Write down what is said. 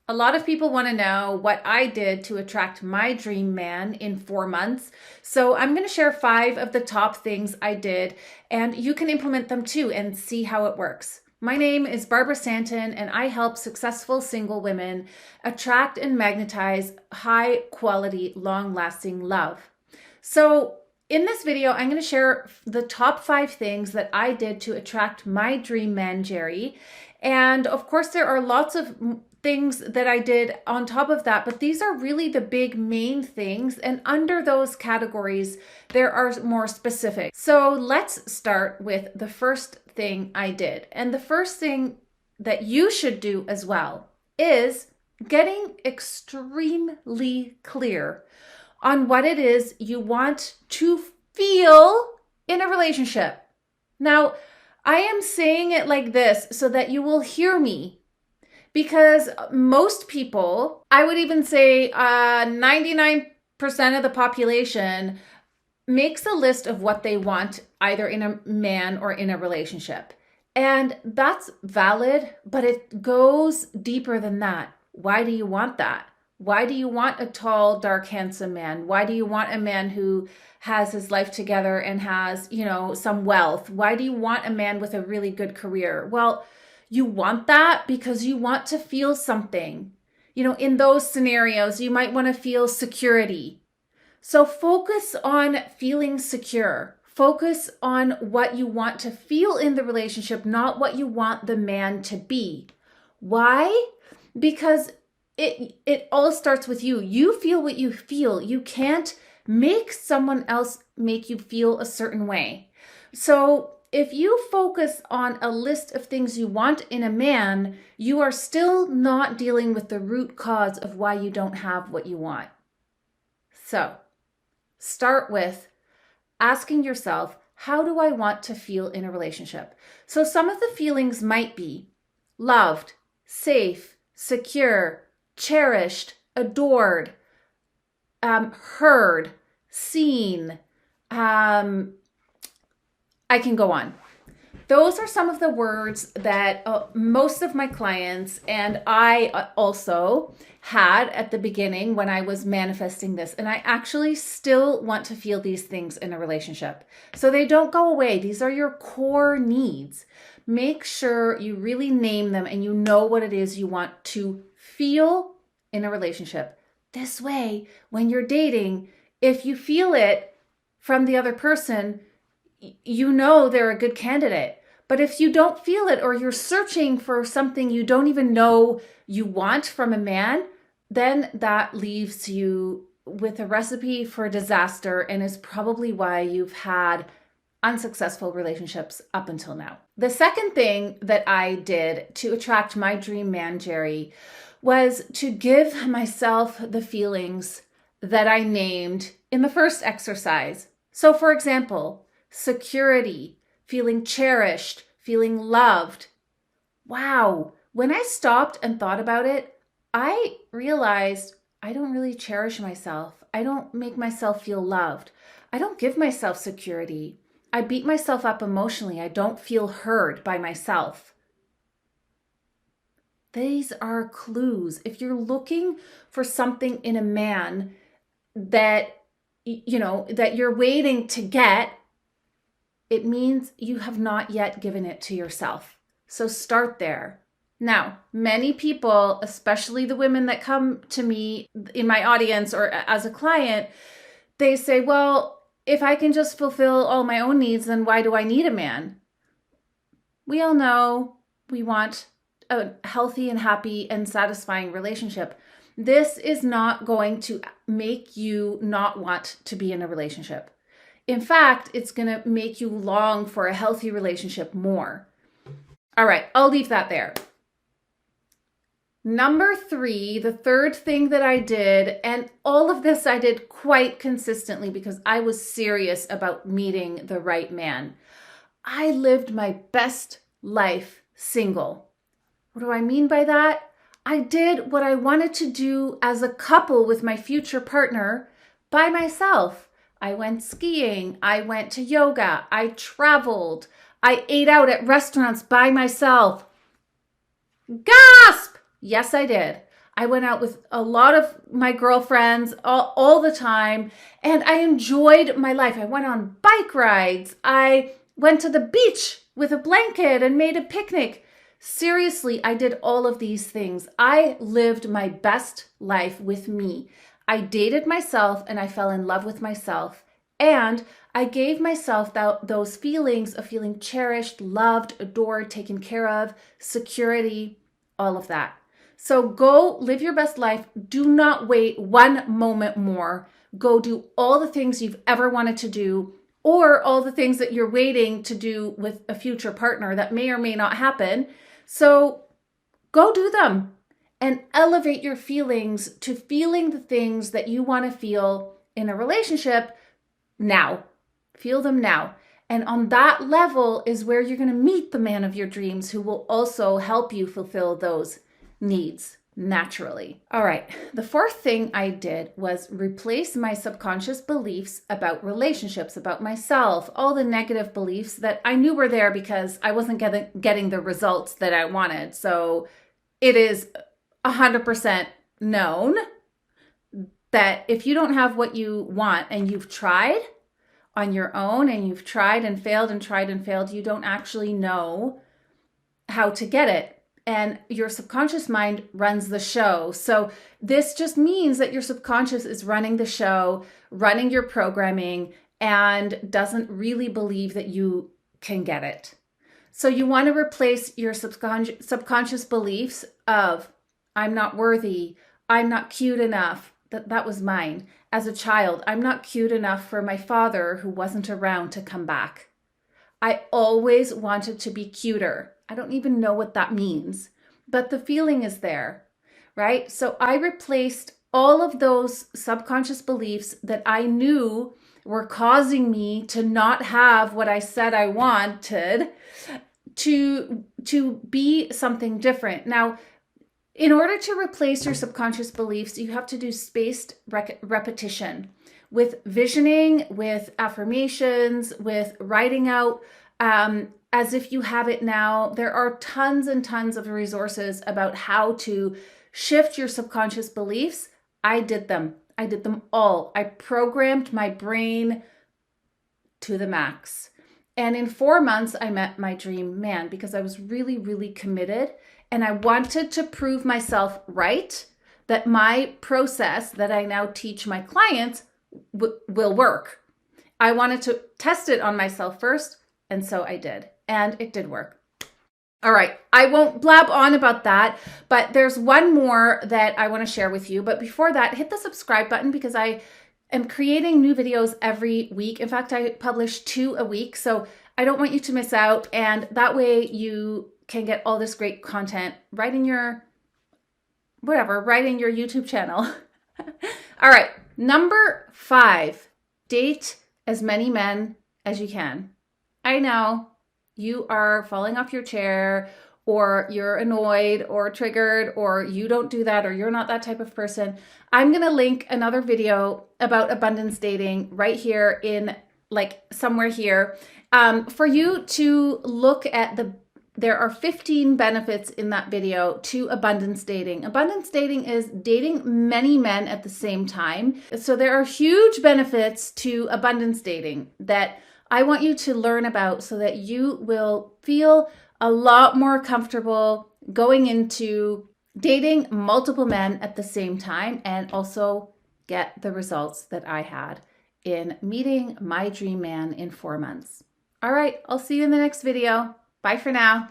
A lot of people want to know what I did to attract my dream man in 4 months. So I'm going to share 5 of the top things I did, and you can implement them too and see how it works. My name is Barbara Stanton, and I help successful single women attract and magnetize high quality, long lasting love. So in this video, I'm going to share the top 5 things that I did to attract my dream man, Jerry. And of course, there are lots of things that I did on top of that, but these are really the big main things. And under those categories, there are more specific. So let's start with the first thing I did. And the first thing that you should do as well is getting extremely clear on what it is you want to feel in a relationship. Now, I am saying it like this so that you will hear me, because most people, I would even say 99% of the population, makes a list of what they want either in a man or in a relationship. And that's valid, but it goes deeper than that. Why do you want that? Why do you want a tall, dark, handsome man? Why do you want a man who has his life together and has, some wealth? Why do you want a man with a really good career? Well, you want that because you want to feel something. In those scenarios, you might want to feel security. So focus on feeling secure. Focus on what you want to feel in the relationship, not what you want the man to be. Why? Because it all starts with you. You feel what you feel. You can't make someone else make you feel a certain way. So if you focus on a list of things you want in a man, you are still not dealing with the root cause of why you don't have what you want. So start with asking yourself, how do I want to feel in a relationship? So some of the feelings might be loved, safe, secure, cherished, adored, heard, seen. I can go on. Those are some of the words that most of my clients and I also had at the beginning when I was manifesting this. And I actually still want to feel these things in a relationship. So they don't go away. These are your core needs. Make sure you really name them and you know what it is you want to feel in a relationship. This way, when you're dating, if you feel it from the other person, you know they're a good candidate. But if you don't feel it, or you're searching for something you don't even know you want from a man, then that leaves you with a recipe for disaster and is probably why you've had unsuccessful relationships up until now. The second thing that I did to attract my dream man, Jerry, was to give myself the feelings that I named in the first exercise. So for example, security, feeling cherished, feeling loved. Wow, when I stopped and thought about it, I realized I don't really cherish myself. I don't make myself feel loved. I don't give myself security. I beat myself up emotionally. I don't feel heard by myself. These are clues. If you're looking for something in a man that you're waiting to get, it means you have not yet given it to yourself. So start there. Now, many people, especially the women that come to me in my audience or as a client, they say, well, if I can just fulfill all my own needs, then why do I need a man? We all know we want a healthy and happy and satisfying relationship. This is not going to make you not want to be in a relationship. In fact, it's going to make you long for a healthy relationship more. All right, I'll leave that there. Number 3, the third thing that I did, and all of this I did quite consistently because I was serious about meeting the right man. I lived my best life single. What do I mean by that? I did what I wanted to do as a couple with my future partner by myself. I went skiing, I went to yoga, I traveled, I ate out at restaurants by myself. Gasp! Yes, I did. I went out with a lot of my girlfriends all the time, and I enjoyed my life. I went on bike rides. I went to the beach with a blanket and made a picnic. Seriously, I did all of these things. I lived my best life with me. I dated myself and I fell in love with myself. And I gave myself those feelings of feeling cherished, loved, adored, taken care of, security, all of that. So go live your best life. Do not wait one moment more. Go do all the things you've ever wanted to do, or all the things that you're waiting to do with a future partner that may or may not happen. So go do them and elevate your feelings to feeling the things that you want to feel in a relationship now. Feel them now. And on that level is where you're going to meet the man of your dreams who will also help you fulfill those needs naturally. All right. The fourth thing I did was replace my subconscious beliefs about relationships, about myself, all the negative beliefs that I knew were there because I wasn't getting the results that I wanted. So it is 100% known that if you don't have what you want and you've tried on your own and you've tried and failed and tried and failed, you don't actually know how to get it. And your subconscious mind runs the show. So this just means that your subconscious is running the show, running your programming, and doesn't really believe that you can get it. So you want to replace your subconscious beliefs of, I'm not worthy, I'm not cute enough. That was mine. As a child, I'm not cute enough for my father who wasn't around to come back. I always wanted to be cuter. I don't even know what that means, but the feeling is there, right? So I replaced all of those subconscious beliefs that I knew were causing me to not have what I said I wanted to be something different. Now, in order to replace your subconscious beliefs, you have to do spaced repetition with visioning, with affirmations, with writing out as if you have it now. There are tons and tons of resources about how to shift your subconscious beliefs. I did them. I did them all. I programmed my brain to the max. And in 4 months, I met my dream man because I was really, really committed. And I wanted to prove myself right, that my process that I now teach my clients will work. I wanted to test it on myself first, and so I did. And it did work. All right, I won't blab on about that, but there's one more that I want to share with you. But before that, hit the subscribe button because I am creating new videos every week. In fact, I publish 2 a week, so I don't want you to miss out. And that way you can get all this great content right in your YouTube channel. All right, number 5, date as many men as you can. I know you are falling off your chair, or you're annoyed or triggered, or you don't do that, or you're not that type of person. I'm going to link another video about abundance dating right here in somewhere here for you to look at there are 15 benefits in that video to abundance dating. Abundance dating is dating many men at the same time. So there are huge benefits to abundance dating that I want you to learn about so that you will feel a lot more comfortable going into dating multiple men at the same time and also get the results that I had in meeting my dream man in 4 months. All right, I'll see you in the next video. Bye for now.